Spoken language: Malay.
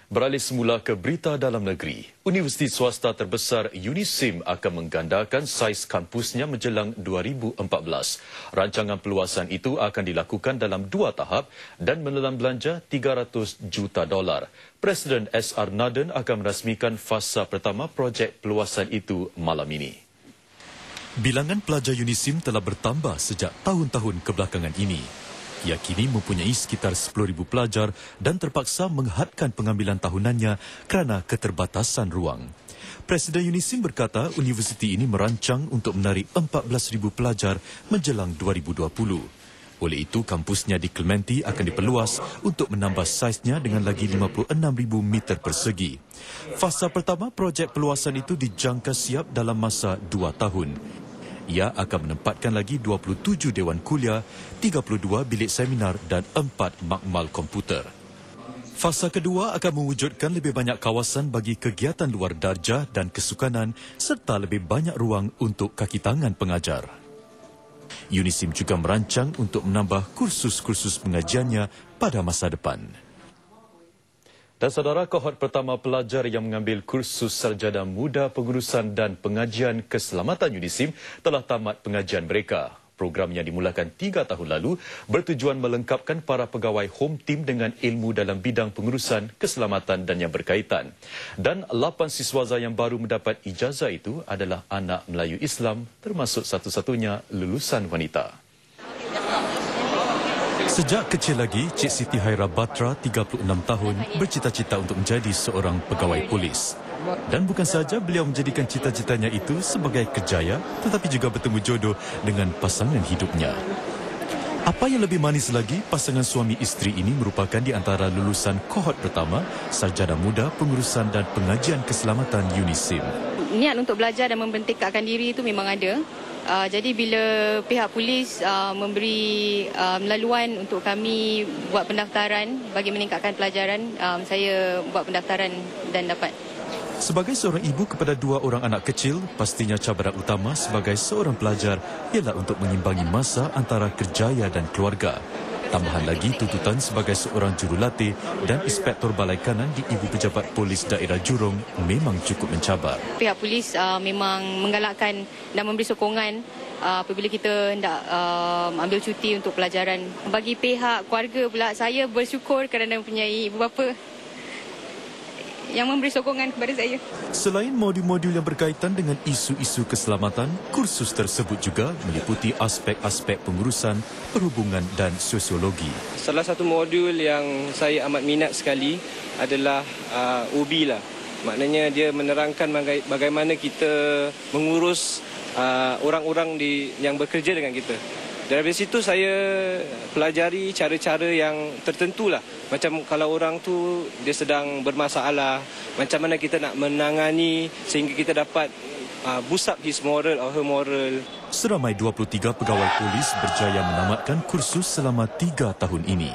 Beralih semula ke berita dalam negeri. Universiti swasta terbesar UNISIM akan menggandakan saiz kampusnya menjelang 2014. Rancangan perluasan itu akan dilakukan dalam 2 tahap dan menelan belanja $300 juta. Presiden SR Nathan akan merasmikan fasa pertama projek perluasan itu malam ini. Bilangan pelajar UNISIM telah bertambah sejak tahun-tahun kebelakangan ini. Ia kini mempunyai sekitar 10,000 pelajar dan terpaksa menghadkan pengambilan tahunannya kerana keterbatasan ruang. Presiden UNISIM berkata universiti ini merancang untuk menarik 14,000 pelajar menjelang 2020. Oleh itu, kampusnya di Clementi akan diperluas untuk menambah saiznya dengan lagi 56,000 meter persegi. Fasa pertama projek perluasan itu dijangka siap dalam masa 2 tahun. Ia akan menempatkan lagi 27 dewan kuliah, 32 bilik seminar dan 4 makmal komputer. Fasa kedua akan mewujudkan lebih banyak kawasan bagi kegiatan luar darjah dan kesukanan serta lebih banyak ruang untuk kaki tangan pengajar. UNISIM juga merancang untuk menambah kursus-kursus pengajiannya pada masa depan. Dan saudara, kohort pertama pelajar yang mengambil kursus sarjana muda pengurusan dan pengajian keselamatan UNISIM telah tamat pengajian mereka. Program yang dimulakan 3 tahun lalu bertujuan melengkapkan para pegawai home team dengan ilmu dalam bidang pengurusan, keselamatan dan yang berkaitan. Dan 8 siswaza yang baru mendapat ijazah itu adalah anak Melayu Islam, termasuk satu-satunya lulusan wanita. Sejak kecil lagi, Cik Siti Haira Batra, 36 tahun, bercita-cita untuk menjadi seorang pegawai polis. Dan bukan sahaja beliau menjadikan cita-citanya itu sebagai kerjaya, tetapi juga bertemu jodoh dengan pasangan hidupnya. Apa yang lebih manis lagi, pasangan suami isteri ini merupakan di antara lulusan kohort pertama sarjana muda pengurusan dan pengajian keselamatan UNISIM. Niat untuk belajar dan membentikkan diri itu memang ada. Jadi bila pihak polis memberi laluan untuk kami buat pendaftaran bagi meningkatkan pelajaran, saya buat pendaftaran dan dapat. Sebagai seorang ibu kepada 2 orang anak kecil, pastinya cabaran utama sebagai seorang pelajar ialah untuk mengimbangi masa antara kerjaya dan keluarga. Tambahan lagi, tuntutan sebagai seorang jurulatih dan inspektor balai kanan di Ibu Pejabat Polis Daerah Jurong memang cukup mencabar. Pihak polis memang menggalakkan dan memberi sokongan apabila kita hendak ambil cuti untuk pelajaran. Bagi pihak keluarga pula, saya bersyukur kerana mempunyai ibu bapa yang memberi sokongan kepada saya. Selain modul-modul yang berkaitan dengan isu-isu keselamatan, kursus tersebut juga meliputi aspek-aspek pengurusan, perhubungan dan sosiologi. Salah satu modul yang saya amat minat sekali adalah UBI lah. Maknanya dia menerangkan bagaimana kita mengurus orang-orang yang bekerja dengan kita. Dari situ saya pelajari cara-cara yang tertentu lah. Macam kalau orang tu dia sedang bermasalah, macam mana kita nak menangani sehingga kita dapat boost up his moral or her moral. Seramai 23 pegawai polis berjaya menamatkan kursus selama 3 tahun ini.